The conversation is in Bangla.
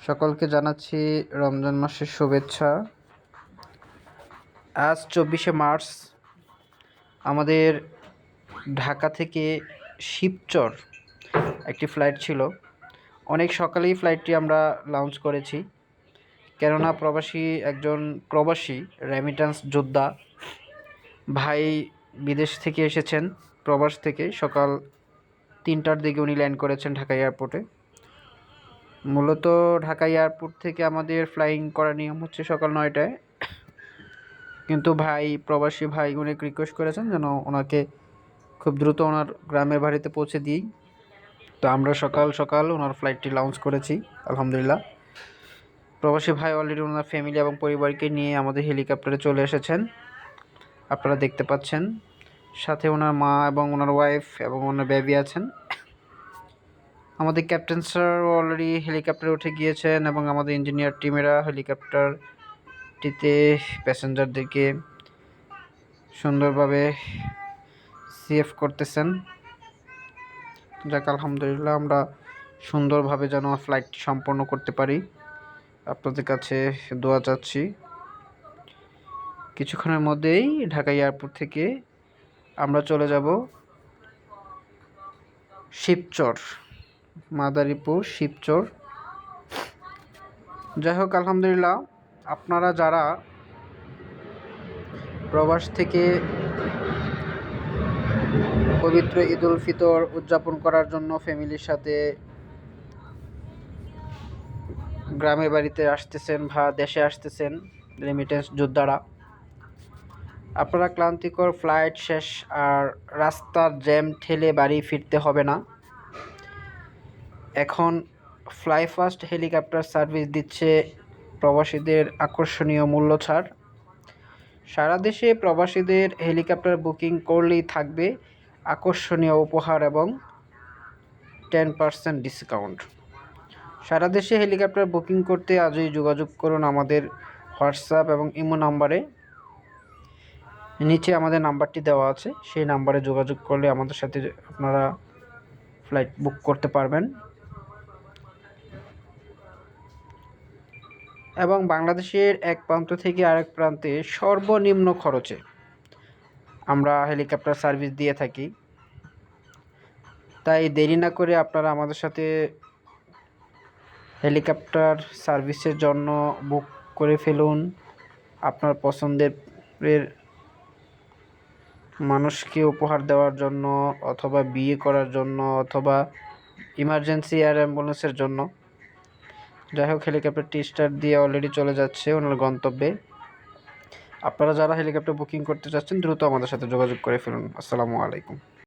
সকলকে জানাচ্ছি রমজান মাসের শুভেচ্ছা। আজ 24শে মার্চ আমাদের ঢাকা থেকে শিবচর একটি ফ্লাইট ছিল। অনেক সকালেই ফ্লাইটটি আমরা লঞ্চ করেছি, কেননা একজন প্রবাসী রেমিট্যান্স যোদ্ধা ভাই বিদেশ থেকে এসেছেন। প্রবাস থেকে সকাল 3টার দিকে উনি ল্যান্ড করেছেন ঢাকা এয়ারপোর্টে। মূলত ঢাকা এয়ারপোর্ট থেকে আমাদের ফ্লাইং করার নিয়ম হচ্ছে সকাল 9টায়, কিন্তু প্রবাসী ভাই অনেক রিকোয়েস্ট করেছেন যেন ওনাকে খুব দ্রুত ওনার গ্রামের বাড়িতে পৌঁছে দিই। তো আমরা সকাল সকাল ওনার ফ্লাইটটি লঞ্চ করেছি আলহামদুলিল্লাহ। প্রবাসী ভাই অলরেডি ওনার ফ্যামিলি এবং পরিবারকে নিয়ে আমাদের হেলিকপ্টারে চলে এসেছেন, আপনারা দেখতে পাচ্ছেন। সাথে ওনার মা এবং ওনার ওয়াইফ এবং ওনার বেবি আছেন। আমাদের ক্যাপ্টেন স্যার অলরেডি হেলিকপ্টারে উঠে গিয়েছেন এবং আমাদের ইঞ্জিনিয়ার টিমেরা হেলিকপ্টারটিতে প্যাসেঞ্জারদেরকে সুন্দরভাবে সেভ করতেছেন। যাক আলহামদুলিল্লাহ, আমরা সুন্দরভাবে যেন ফ্লাইটটি সম্পন্ন করতে পারি, আপনাদের কাছে দোয়া চাচ্ছি। কিছুক্ষণের মধ্যেই ঢাকা এয়ারপোর্ট থেকে আমরা চলে যাব শিবচর, মাদারীপুর শিবচর। যাই হোক আলহামদুলিল্লাহ, আপনারা যারা প্রবাস থেকে পবিত্র ঈদ উল ফিতর উদযাপন করার জন্য ফ্যামিলির সাথে গ্রামের বাড়িতে আসতেছেন বা দেশে আসতেছেন রেমিটেন্স যোদ্ধারা, আপনারা ক্লান্তিকর ফ্লাইট শেষ আর রাস্তার জ্যাম ঠেলে বাড়ি ফিরতে হবে না। এখন ফ্লাই ফাস্ট হেলিকপ্টার সার্ভিস দিচ্ছে প্রবাসীদের আকর্ষণীয় মূল্য ছাড়। সারা দেশে প্রবাসীদের হেলিকপ্টার বুকিং করলেই থাকবে আকর্ষণীয় উপহার এবং 10% ডিসকাউন্ট। সারা দেশে হেলিকপ্টার বুকিং করতে আজই যোগাযোগ করুন আমাদের হোয়াটসঅ্যাপ এবং ইমো নাম্বারে। নিচে আমাদের নাম্বারটি দেওয়া আছে, সেই নাম্বারে যোগাযোগ করলে আমাদের সাথে আপনারা ফ্লাইট বুক করতে পারবেন। এবং বাংলাদেশের এক প্রান্ত থেকে আরেক প্রান্তে সর্বনিম্ন খরচে আমরা হেলিকপ্টার সার্ভিস দিয়ে থাকি। তাই দেরি না করে আপনারা আমাদের সাথে হেলিকপ্টার সার্ভিসের জন্য বুক করে ফেলুন। আপনার পছন্দের মানুষকে উপহার দেওয়ার জন্য, অথবা বিয়ে করার জন্য, অথবা ইমার্জেন্সি এয়ার অ্যাম্বুলেন্সের জন্য। যাই হোক, হেলিকপ্টারটি স্টার্ট দিয়ে অলরেডি চলে যাচ্ছে ওনার গন্তব্যে। আপনারা যারা হেলিকপ্টার বুকিং করতে চাচ্ছেন দ্রুত আমাদের সাথে যোগাযোগ করে ফেলুন। আসসালামু আলাইকুম।